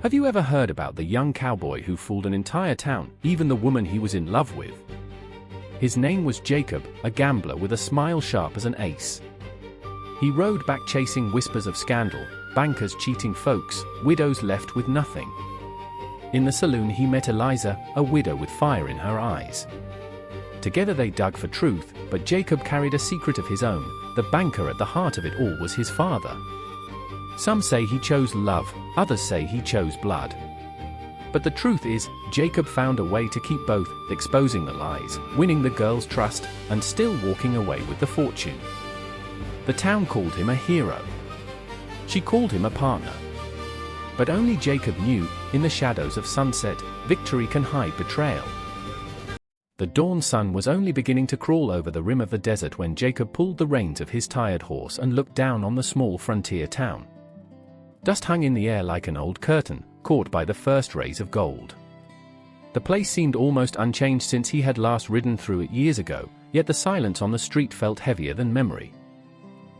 Have you ever heard about the young cowboy who fooled an entire town, even the woman he was in love with? His name was Jacob, a gambler with a smile sharp as an ace. He rode back chasing whispers of scandal, bankers cheating folks, widows left with nothing. In the saloon he met Eliza, a widow with fire in her eyes. Together they dug for truth, but Jacob carried a secret of his own. The banker at the heart of it all was his father. Some say he chose love, others say he chose blood. But the truth is, Jacob found a way to keep both, exposing the lies, winning the girl's trust, and still walking away with the fortune. The town called him a hero. She called him a partner. But only Jacob knew, in the shadows of sunset, victory can hide betrayal. The dawn sun was only beginning to crawl over the rim of the desert when Jacob pulled the reins of his tired horse and looked down on the small frontier town. Dust hung in the air like an old curtain, caught by the first rays of gold. The place seemed almost unchanged since he had last ridden through it years ago, yet the silence on the street felt heavier than memory.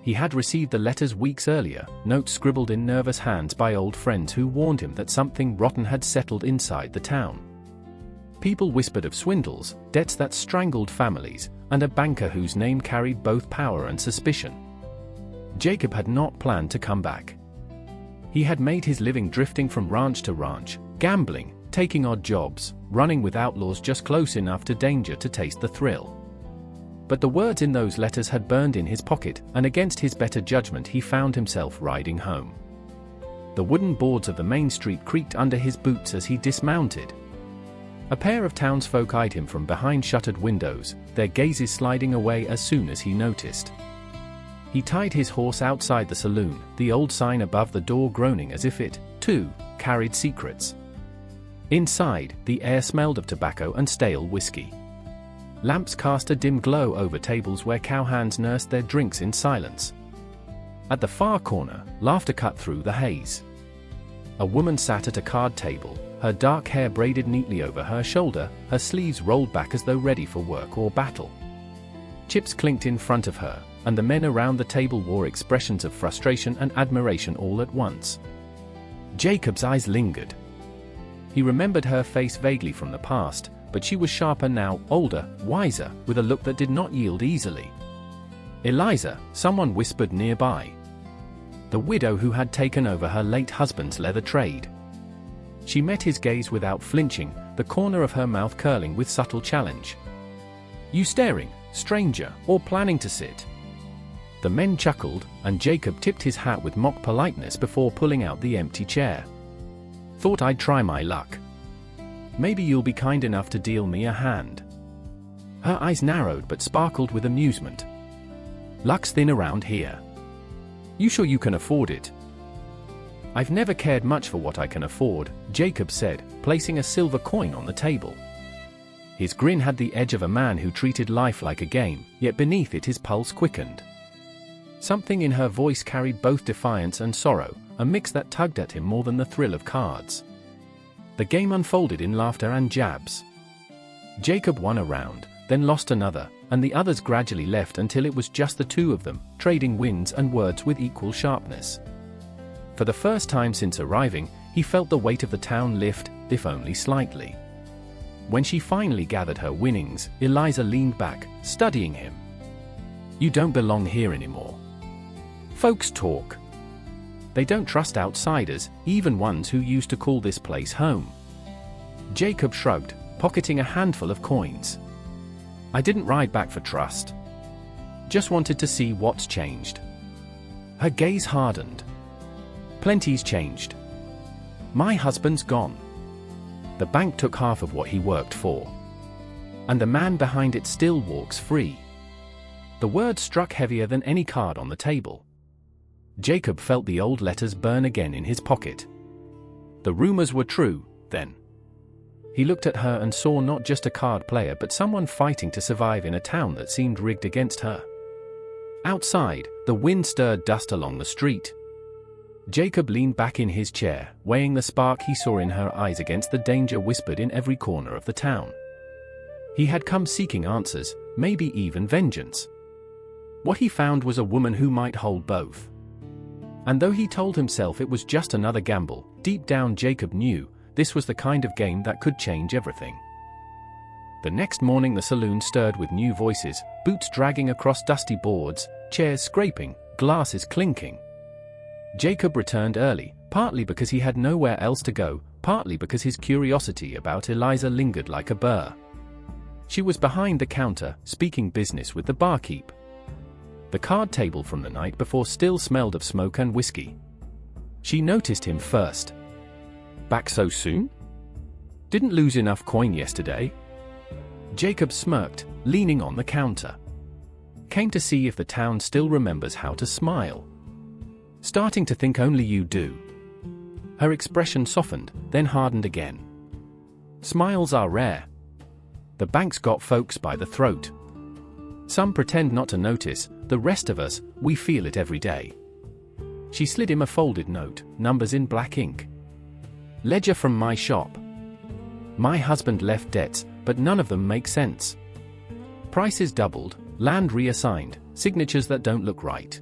He had received the letters weeks earlier, notes scribbled in nervous hands by old friends who warned him that something rotten had settled inside the town. People whispered of swindles, debts that strangled families, and a banker whose name carried both power and suspicion. Jacob had not planned to come back. He had made his living drifting from ranch to ranch, gambling, taking odd jobs, running with outlaws just close enough to danger to taste the thrill. But the words in those letters had burned in his pocket, and against his better judgment he found himself riding home. The wooden boards of the main street creaked under his boots as he dismounted. A pair of townsfolk eyed him from behind shuttered windows, their gazes sliding away as soon as he noticed. He tied his horse outside the saloon, the old sign above the door groaning as if it, too, carried secrets. Inside, the air smelled of tobacco and stale whiskey. Lamps cast a dim glow over tables where cowhands nursed their drinks in silence. At the far corner, laughter cut through the haze. A woman sat at a card table, her dark hair braided neatly over her shoulder, her sleeves rolled back as though ready for work or battle. Chips clinked in front of her, and the men around the table wore expressions of frustration and admiration all at once. Jacob's eyes lingered. He remembered her face vaguely from the past, but she was sharper now, older, wiser, with a look that did not yield easily. Eliza, someone whispered nearby. The widow who had taken over her late husband's leather trade. She met his gaze without flinching, the corner of her mouth curling with subtle challenge. "You staring, stranger, or planning to sit?" The men chuckled, and Jacob tipped his hat with mock politeness before pulling out the empty chair. "Thought I'd try my luck. Maybe you'll be kind enough to deal me a hand." Her eyes narrowed but sparkled with amusement. "Luck's thin around here. You sure you can afford it?" "I've never cared much for what I can afford," Jacob said, placing a silver coin on the table. His grin had the edge of a man who treated life like a game, yet beneath it his pulse quickened. Something in her voice carried both defiance and sorrow, a mix that tugged at him more than the thrill of cards. The game unfolded in laughter and jabs. Jacob won a round, then lost another, and the others gradually left until it was just the two of them, trading wins and words with equal sharpness. For the first time since arriving, he felt the weight of the town lift, if only slightly. When she finally gathered her winnings, Eliza leaned back, studying him. "You don't belong here anymore. Folks talk. They don't trust outsiders, even ones who used to call this place home." Jacob shrugged, pocketing a handful of coins. "I didn't ride back for trust. Just wanted to see what's changed." Her gaze hardened. "Plenty's changed. My husband's gone. The bank took half of what he worked for. And the man behind it still walks free." The words struck heavier than any card on the table. Jacob felt the old letters burn again in his pocket. The rumors were true, then. He looked at her and saw not just a card player but someone fighting to survive in a town that seemed rigged against her. Outside, the wind stirred dust along the street. Jacob leaned back in his chair, weighing the spark he saw in her eyes against the danger whispered in every corner of the town. He had come seeking answers, maybe even vengeance. What he found was a woman who might hold both. And though he told himself it was just another gamble, Deep down, Jacob knew this was the kind of game that could change everything. The next morning the saloon stirred with new voices, boots dragging across dusty boards, chairs scraping, glasses clinking. Jacob returned early, partly because he had nowhere else to go, partly because his curiosity about Eliza lingered like a burr. She was behind the counter, speaking business with the barkeep. The card table from the night before still smelled of smoke and whiskey. She noticed him first. "Back so soon? Didn't lose enough coin yesterday?" Jacob smirked, leaning on the counter. "Came to see if the town still remembers how to smile." "Starting to think only you do." Her expression softened, then hardened again. "Smiles are rare. The bank's got folks by the throat. Some pretend not to notice, the rest of us, we feel it every day." She slid him a folded note, numbers in black ink. "Ledger from my shop. My husband left debts, but none of them make sense. Prices doubled, land reassigned, signatures that don't look right.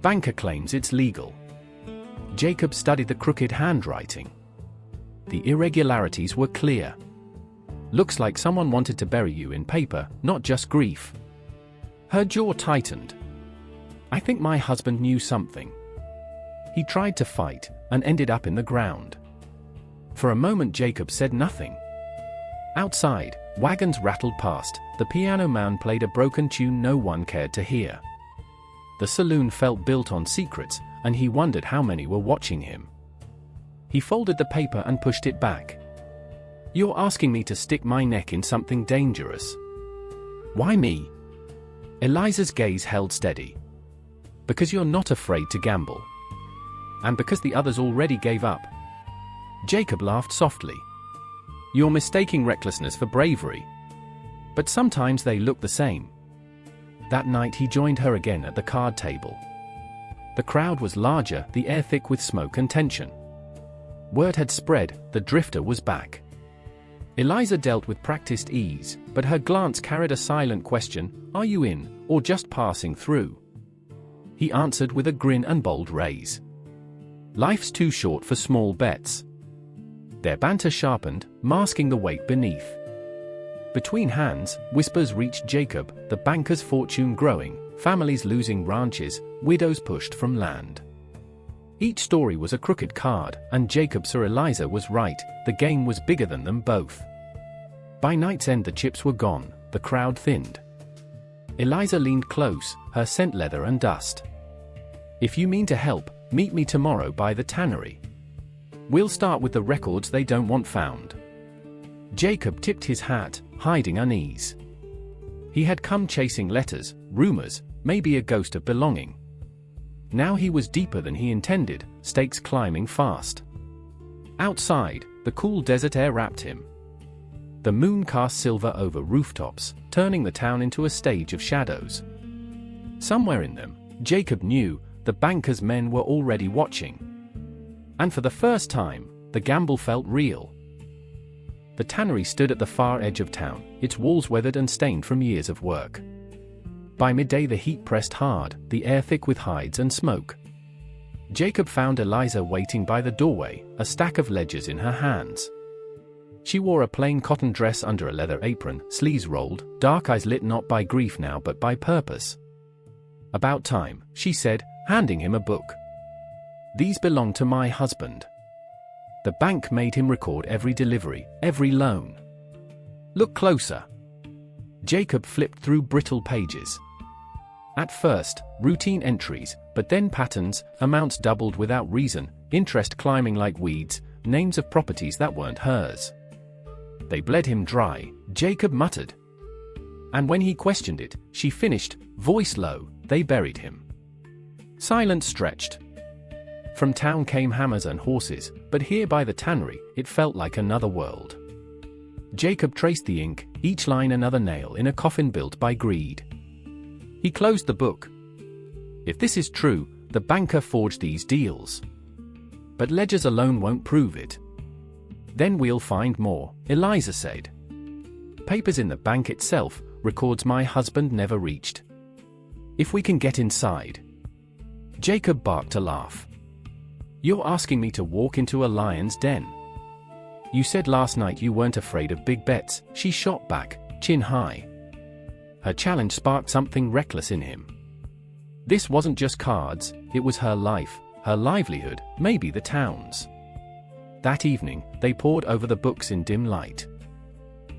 Banker claims it's legal." Jacob studied the crooked handwriting. The irregularities were clear. "Looks like someone wanted to bury you in paper, not just grief." Her jaw tightened. "I think my husband knew something. He tried to fight, and ended up in the ground." For a moment Jacob said nothing. Outside, wagons rattled past, the piano man played a broken tune no one cared to hear. The saloon felt built on secrets, and he wondered how many were watching him. He folded the paper and pushed it back. "You're asking me to stick my neck in something dangerous." "Why me?" Eliza's gaze held steady. "Because you're not afraid to gamble. And because the others already gave up." Jacob laughed softly. "You're mistaking recklessness for bravery. But sometimes they look the same." That night he joined her again at the card table. The crowd was larger, the air thick with smoke and tension. Word had spread, the drifter was back. Eliza dealt with practiced ease, but her glance carried a silent question, "Are you in, or just passing through?" He answered with a grin and bold raise. Life's too short for small bets. Their banter sharpened, masking the weight beneath. Between hands, whispers reached Jacob, the banker's fortune growing, families losing ranches, widows pushed from land. Each story was a crooked card, and Jacob saw Eliza was right, the game was bigger than them both. By night's end the chips were gone, the crowd thinned. Eliza leaned close, her scent leather and dust. "If you mean to help, meet me tomorrow by the tannery. We'll start with the records they don't want found." Jacob tipped his hat, hiding unease. He had come chasing letters, rumors, maybe a ghost of belonging. Now he was deeper than he intended, stakes climbing fast. Outside, the cool desert air wrapped him. The moon cast silver over rooftops, turning the town into a stage of shadows. Somewhere in them, Jacob knew, the banker's men were already watching. And for the first time, the gamble felt real. The tannery stood at the far edge of town, its walls weathered and stained from years of work. By midday the heat pressed hard, the air thick with hides and smoke. Jacob found Eliza waiting by the doorway, a stack of ledgers in her hands. She wore a plain cotton dress under a leather apron, sleeves rolled, dark eyes lit not by grief now but by purpose. "About time," she said, handing him a book. "These belong to my husband. The bank made him record every delivery, every loan. Look closer." Jacob flipped through brittle pages. At first, routine entries, but then patterns, amounts doubled without reason, interest climbing like weeds, names of properties that weren't hers. They bled him dry, Jacob muttered. And when he questioned it, she finished, voice low, "They buried him." Silence stretched. From town came hammers and horses, but here by the tannery, it felt like another world. Jacob traced the ink, each line another nail in a coffin built by greed. He closed the book. If this is true, the banker forged these deals. But ledgers alone won't prove it. "Then we'll find more," Eliza said. "Papers in the bank itself, records my husband never reached. If we can get inside." Jacob barked a laugh. You're asking me to walk into a lion's den? You said last night you weren't afraid of big bets, she shot back, chin high. Her challenge sparked something reckless in him. This wasn't just cards, it was her life, her livelihood, maybe the town's. That evening, they pored over the books in dim light.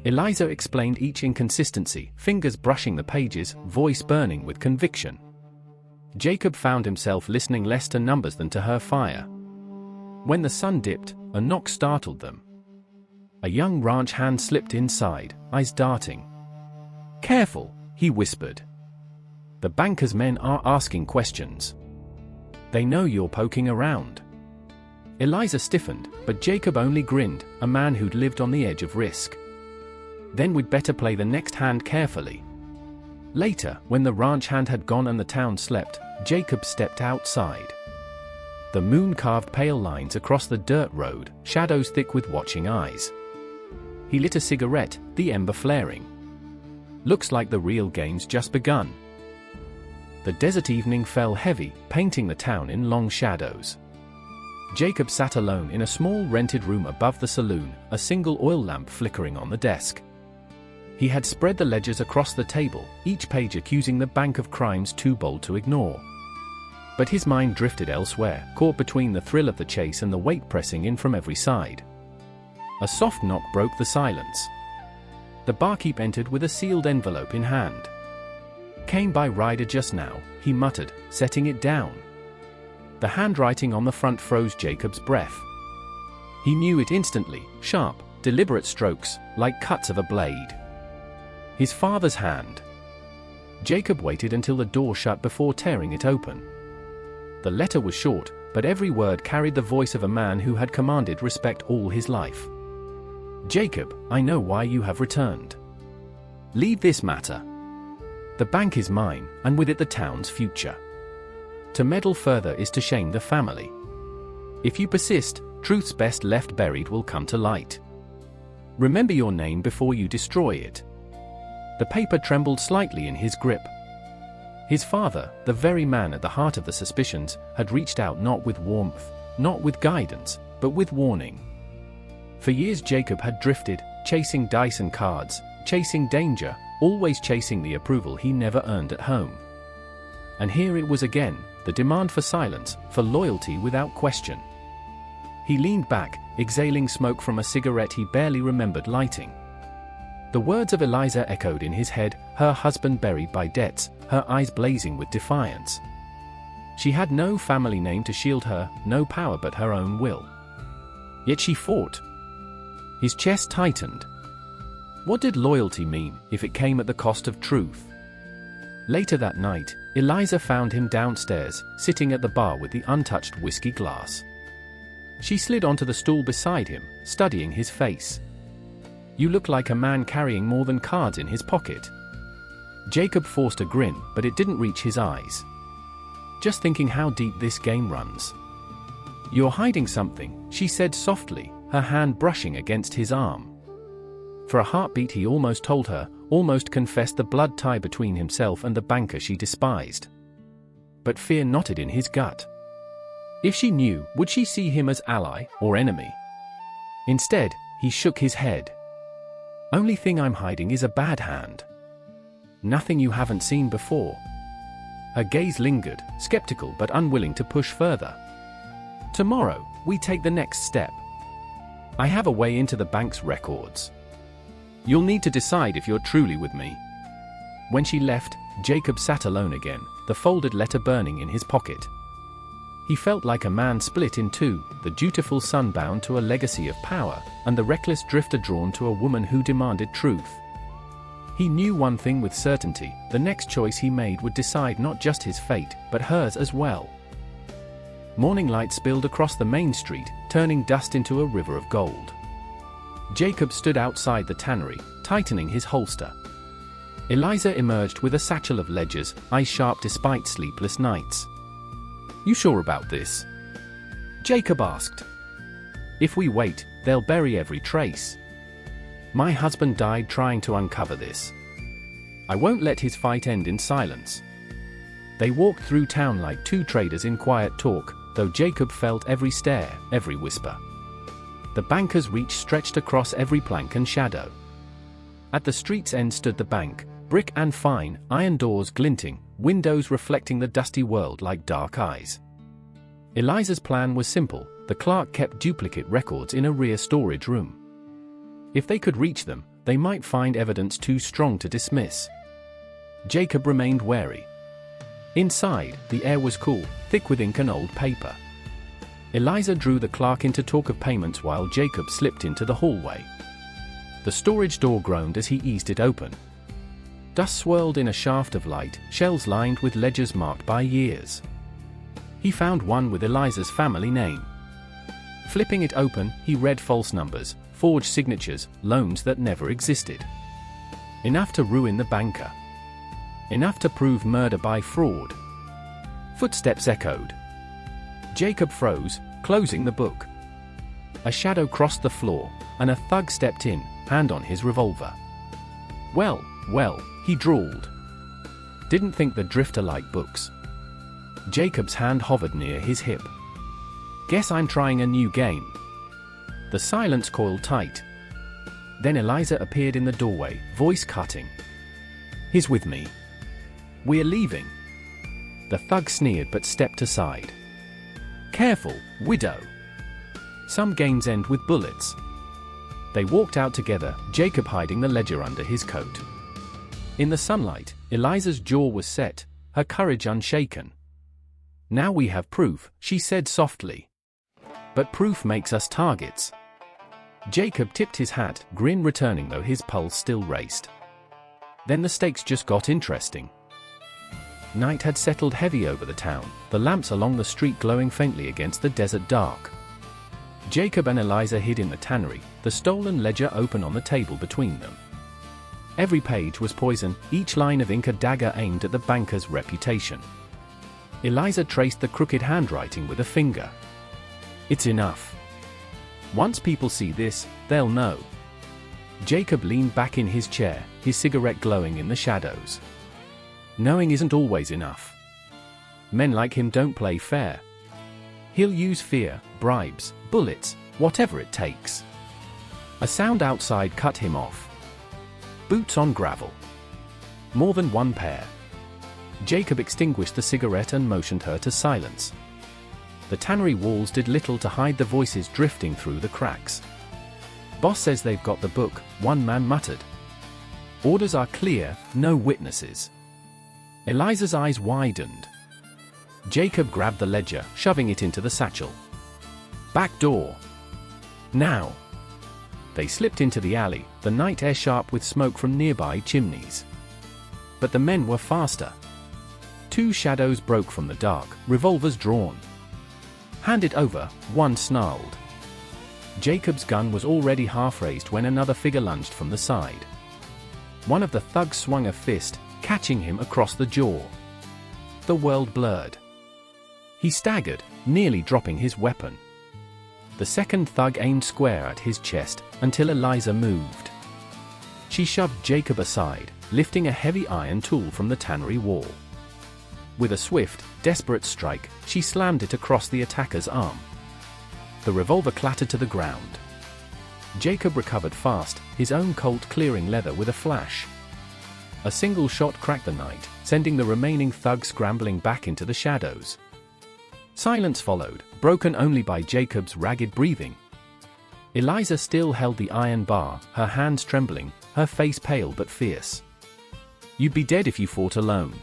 Eliza explained each inconsistency, fingers brushing the pages, voice burning with conviction. Jacob found himself listening less to numbers than to her fire. When the sun dipped, a knock startled them. A young ranch hand slipped inside, eyes darting. "Careful," he whispered. "The banker's men are asking questions. They know you're poking around." Eliza stiffened, but Jacob only grinned, a man who'd lived on the edge of risk. "Then we'd better play the next hand carefully." Later, when the ranch hand had gone and the town slept, Jacob stepped outside. The moon carved pale lines across the dirt road, shadows thick with watching eyes. He lit a cigarette, the ember flaring. "Looks like the real game's just begun." The desert evening fell heavy, painting the town in long shadows. Jacob sat alone in a small rented room above the saloon, a single oil lamp flickering on the desk. He had spread the ledgers across the table, each page accusing the bank of crimes too bold to ignore. But his mind drifted elsewhere, caught between the thrill of the chase and the weight pressing in from every side. A soft knock broke the silence. The barkeep entered with a sealed envelope in hand. "Came by rider just now," he muttered, setting it down. The handwriting on the front froze Jacob's breath. He knew it instantly, sharp, deliberate strokes, like cuts of a blade. His father's hand. Jacob waited until the door shut before tearing it open. The letter was short, but every word carried the voice of a man who had commanded respect all his life. "Jacob, I know why you have returned. Leave this matter. The bank is mine, and with it the town's future. To meddle further is to shame the family. If you persist, truth's best left buried will come to light. Remember your name before you destroy it." The paper trembled slightly in his grip. His father, the very man at the heart of the suspicions, had reached out not with warmth, not with guidance, but with warning. For years Jacob had drifted, chasing dice and cards, chasing danger, always chasing the approval he never earned at home. And here it was again, the demand for silence, for loyalty without question. He leaned back, exhaling smoke from a cigarette he barely remembered lighting. The words of Eliza echoed in his head, her husband buried by debts, her eyes blazing with defiance. She had no family name to shield her, no power but her own will. Yet she fought. His chest tightened. What did loyalty mean, if it came at the cost of truth? Later that night, Eliza found him downstairs, sitting at the bar with the untouched whiskey glass. She slid onto the stool beside him, studying his face. "You look like a man carrying more than cards in his pocket." Jacob forced a grin, but it didn't reach his eyes. "Just thinking how deep this game runs." "You're hiding something," she said softly, her hand brushing against his arm. For a heartbeat he almost told her, almost confessed the blood tie between himself and the banker she despised. But fear knotted in his gut. If she knew, would she see him as ally or enemy? Instead, he shook his head. "Only thing I'm hiding is a bad hand. Nothing you haven't seen before." Her gaze lingered, skeptical but unwilling to push further. "Tomorrow, we take the next step. I have a way into the bank's records. You'll need to decide if you're truly with me." When she left, Jacob sat alone again, the folded letter burning in his pocket. He felt like a man split in two, the dutiful son bound to a legacy of power, and the reckless drifter drawn to a woman who demanded truth. He knew one thing with certainty, the next choice he made would decide not just his fate, but hers as well. Morning light spilled across the main street, turning dust into a river of gold. Jacob stood outside the tannery, tightening his holster. Eliza emerged with a satchel of ledgers, eyes sharp despite sleepless nights. "You sure about this?" Jacob asked. "If we wait, they'll bury every trace. My husband died trying to uncover this. I won't let his fight end in silence." They walked through town like two traders in quiet talk, though Jacob felt every stare, every whisper. The banker's reach stretched across every plank and shadow. At the street's end stood the bank, brick and fine, iron doors glinting, windows reflecting the dusty world like dark eyes. Eliza's plan was simple. The clerk kept duplicate records in a rear storage room. If they could reach them, they might find evidence too strong to dismiss. Jacob remained wary. Inside, the air was cool, thick with ink and old paper. Eliza drew the clerk in to talk of payments while Jacob slipped into the hallway. The storage door groaned as he eased it open. Dust swirled in a shaft of light, shelves lined with ledgers marked by years. He found one with Eliza's family name. Flipping it open, he read false numbers, forged signatures, loans that never existed. Enough to ruin the banker. Enough to prove murder by fraud. Footsteps echoed. Jacob froze, closing the book. A shadow crossed the floor, and a thug stepped in, hand on his revolver. Well, he drawled. Didn't think the drifter liked books. Jacob's hand hovered near his hip. Guess I'm trying a new game. The silence coiled tight. Then Eliza appeared in the doorway, voice cutting. He's with me. We're leaving. The thug sneered but stepped aside. Careful, widow. Some games end with bullets. They walked out together, Jacob hiding the ledger under his coat. In the sunlight, Eliza's jaw was set, her courage unshaken. Now we have proof, she said softly. But proof makes us targets. Jacob tipped his hat, grin returning though his pulse still raced. Then the stakes just got interesting. Night had settled heavy over the town, the lamps along the street glowing faintly against the desert dark. Jacob and Eliza hid in the tannery, the stolen ledger open on the table between them. Every page was poison, each line of ink a dagger aimed at the banker's reputation. Eliza traced the crooked handwriting with a finger. It's enough. Once people see this, they'll know. Jacob leaned back in his chair, his cigarette glowing in the shadows. Knowing isn't always enough. Men like him don't play fair. He'll use fear, bribes, bullets, whatever it takes. A sound outside cut him off. Boots on gravel. More than one pair. Jacob extinguished the cigarette and motioned her to silence. The tannery walls did little to hide the voices drifting through the cracks. Boss says they've got the book, one man muttered. Orders are clear, no witnesses. Eliza's eyes widened. Jacob grabbed the ledger, shoving it into the satchel. Back door. Now. They slipped into the alley, the night air sharp with smoke from nearby chimneys. But the men were faster. Two shadows broke from the dark, revolvers drawn. Hand it over, one snarled. Jacob's gun was already half raised when another figure lunged from the side. One of the thugs swung a fist, catching him across the jaw. The world blurred. He staggered, nearly dropping his weapon. The second thug aimed square at his chest, until Eliza moved. She shoved Jacob aside, lifting a heavy iron tool from the tannery wall. With a swift, desperate strike, she slammed it across the attacker's arm. The revolver clattered to the ground. Jacob recovered fast, his own Colt clearing leather with a flash. A single shot cracked the night, sending the remaining thug scrambling back into the shadows. Silence followed, broken only by Jacob's ragged breathing. Eliza still held the iron bar, her hands trembling, her face pale but fierce. You'd be dead if you fought alone.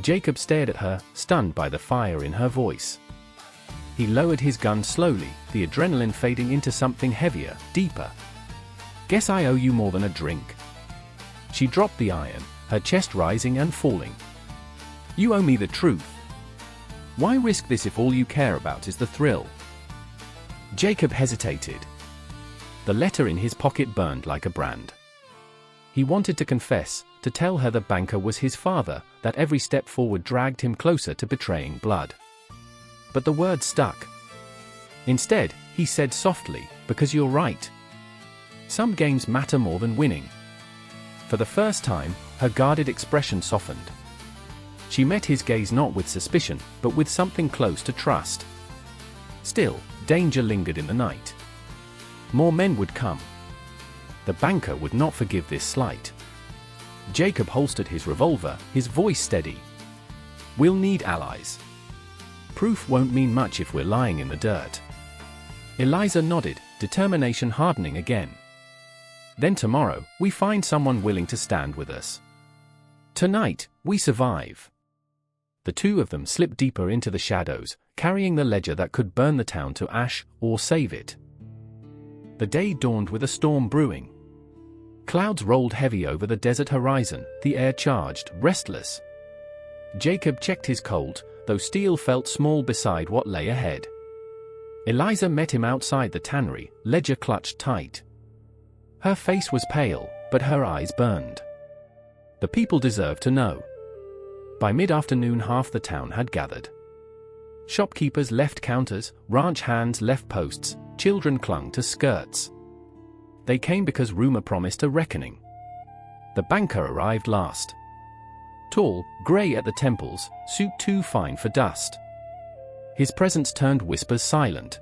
Jacob stared at her, stunned by the fire in her voice. He lowered his gun slowly, the adrenaline fading into something heavier, deeper. Guess I owe you more than a drink. She dropped the iron, her chest rising and falling. You owe me the truth. Why risk this if all you care about is the thrill? Jacob hesitated. The letter in his pocket burned like a brand. He wanted to confess, to tell her the banker was his father, that every step forward dragged him closer to betraying blood. But the word stuck. Instead, he said softly, because you're right. Some games matter more than winning. For the first time, her guarded expression softened. She met his gaze not with suspicion, but with something close to trust. Still, danger lingered in the night. More men would come. The banker would not forgive this slight. Jacob holstered his revolver, his voice steady. "We'll need allies. Proof won't mean much if we're lying in the dirt." Eliza nodded, determination hardening again. "Then tomorrow, we find someone willing to stand with us. Tonight, we survive." The two of them slipped deeper into the shadows, carrying the ledger that could burn the town to ash, or save it. The day dawned with a storm brewing. Clouds rolled heavy over the desert horizon, the air charged, restless. Jacob checked his Colt, though steel felt small beside what lay ahead. Eliza met him outside the tannery, ledger clutched tight. Her face was pale, but her eyes burned. The people deserved to know. By mid-afternoon half the town had gathered. Shopkeepers left counters, ranch hands left posts, children clung to skirts. They came because rumor promised a reckoning. The banker arrived last. Tall, grey at the temples, suit too fine for dust. His presence turned whispers silent.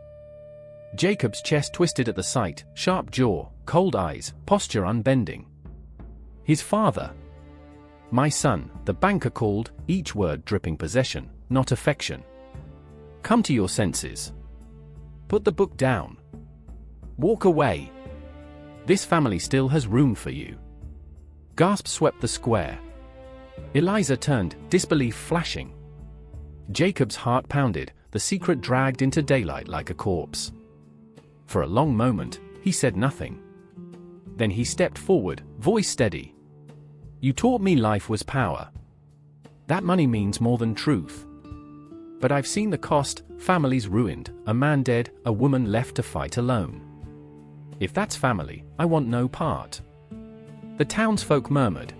Jacob's chest twisted at the sight, sharp jaw, cold eyes, posture unbending. His father. "My son," the banker called, each word dripping possession, not affection. "Come to your senses. Put the book down. Walk away. This family still has room for you." Gasps swept the square. Eliza turned, disbelief flashing. Jacob's heart pounded, the secret dragged into daylight like a corpse. For a long moment, he said nothing. Then he stepped forward, voice steady. "You taught me life was power. That money means more than truth. But I've seen the cost, families ruined, a man dead, a woman left to fight alone. If that's family, I want no part." The townsfolk murmured.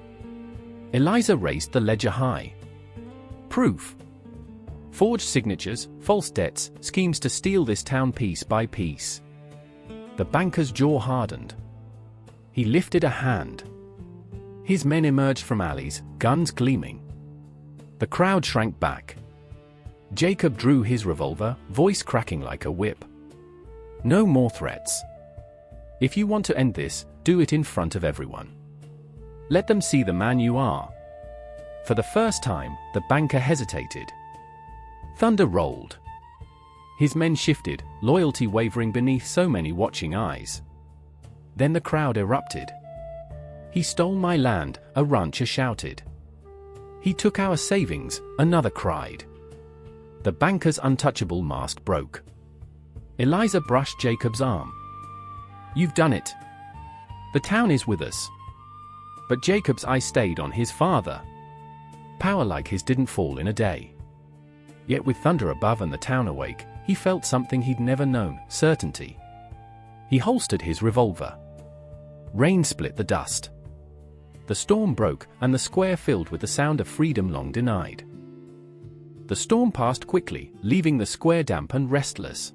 Eliza raised the ledger high. Proof. Forged signatures, false debts, schemes to steal this town piece by piece. The banker's jaw hardened. He lifted a hand. His men emerged from alleys, guns gleaming. The crowd shrank back. Jacob drew his revolver, voice cracking like a whip. "No more threats. If you want to end this, do it in front of everyone. Let them see the man you are." For the first time, the banker hesitated. Thunder rolled. His men shifted, loyalty wavering beneath so many watching eyes. Then the crowd erupted. "He stole my land," a rancher shouted. "He took our savings," another cried. The banker's untouchable mask broke. Eliza brushed Jacob's arm. "You've done it. The town is with us." But Jacob's eye stayed on his father. Power like his didn't fall in a day. Yet with thunder above and the town awake, he felt something he'd never known, certainty. He holstered his revolver. Rain split the dust. The storm broke, and the square filled with the sound of freedom long denied. The storm passed quickly, leaving the square damp and restless.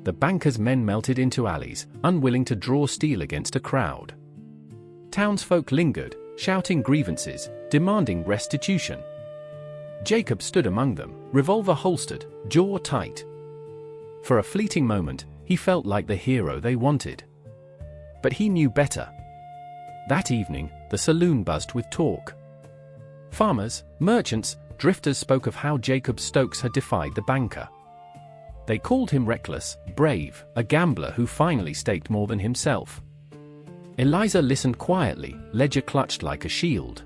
The banker's men melted into alleys, unwilling to draw steel against a crowd. Townsfolk lingered, shouting grievances, demanding restitution. Jacob stood among them, revolver holstered, jaw tight. For a fleeting moment, he felt like the hero they wanted. But he knew better. That evening, the saloon buzzed with talk. Farmers, merchants, drifters spoke of how Jacob Stokes had defied the banker. They called him reckless, brave, a gambler who finally staked more than himself. Eliza listened quietly, ledger clutched like a shield.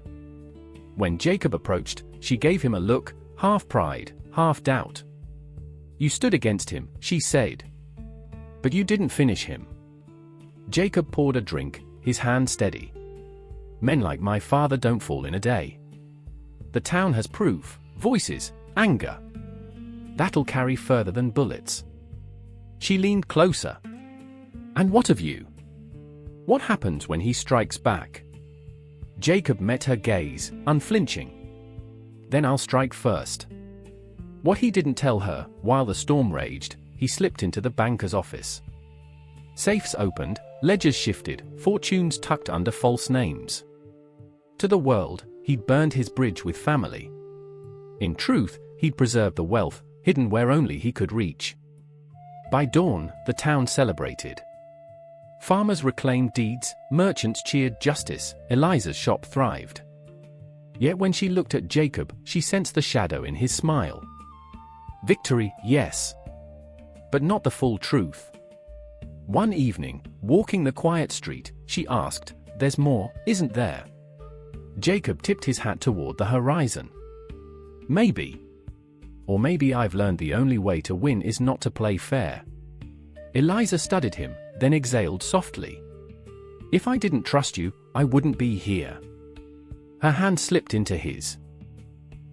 When Jacob approached, she gave him a look, half pride, half doubt. "You stood against him," she said. "But you didn't finish him." Jacob poured a drink, his hand steady. "Men like my father don't fall in a day. The town has proof, voices, anger. That'll carry further than bullets." She leaned closer. "And what of you? What happens when he strikes back?" Jacob met her gaze, unflinching. "Then I'll strike first." What he didn't tell her, while the storm raged, he slipped into the banker's office. Safes opened, ledgers shifted, fortunes tucked under false names. To the world, he'd burned his bridge with family. In truth, he'd preserved the wealth, hidden where only he could reach. By dawn, the town celebrated. Farmers reclaimed deeds, merchants cheered justice, Eliza's shop thrived. Yet when she looked at Jacob, she sensed the shadow in his smile. Victory, yes. But not the full truth. One evening, walking the quiet street, she asked, "There's more, isn't there?" Jacob tipped his hat toward the horizon. Maybe. Or maybe I've learned the only way to win is not to play fair. Eliza studied him, then exhaled softly. If I didn't trust you, I wouldn't be here. Her hand slipped into his.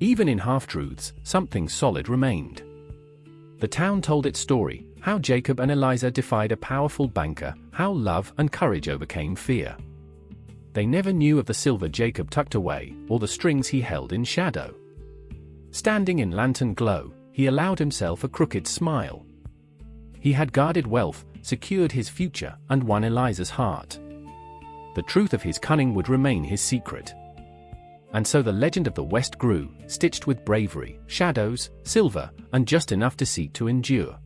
Even in half-truths, something solid remained. The town told its story, how Jacob and Eliza defied a powerful banker, how love and courage overcame fear. They never knew of the silver Jacob tucked away, or the strings he held in shadow. Standing in lantern glow, he allowed himself a crooked smile. He had guarded wealth, secured his future, and won Eliza's heart. The truth of his cunning would remain his secret. And so the legend of the West grew, stitched with bravery, shadows, silver, and just enough deceit to endure.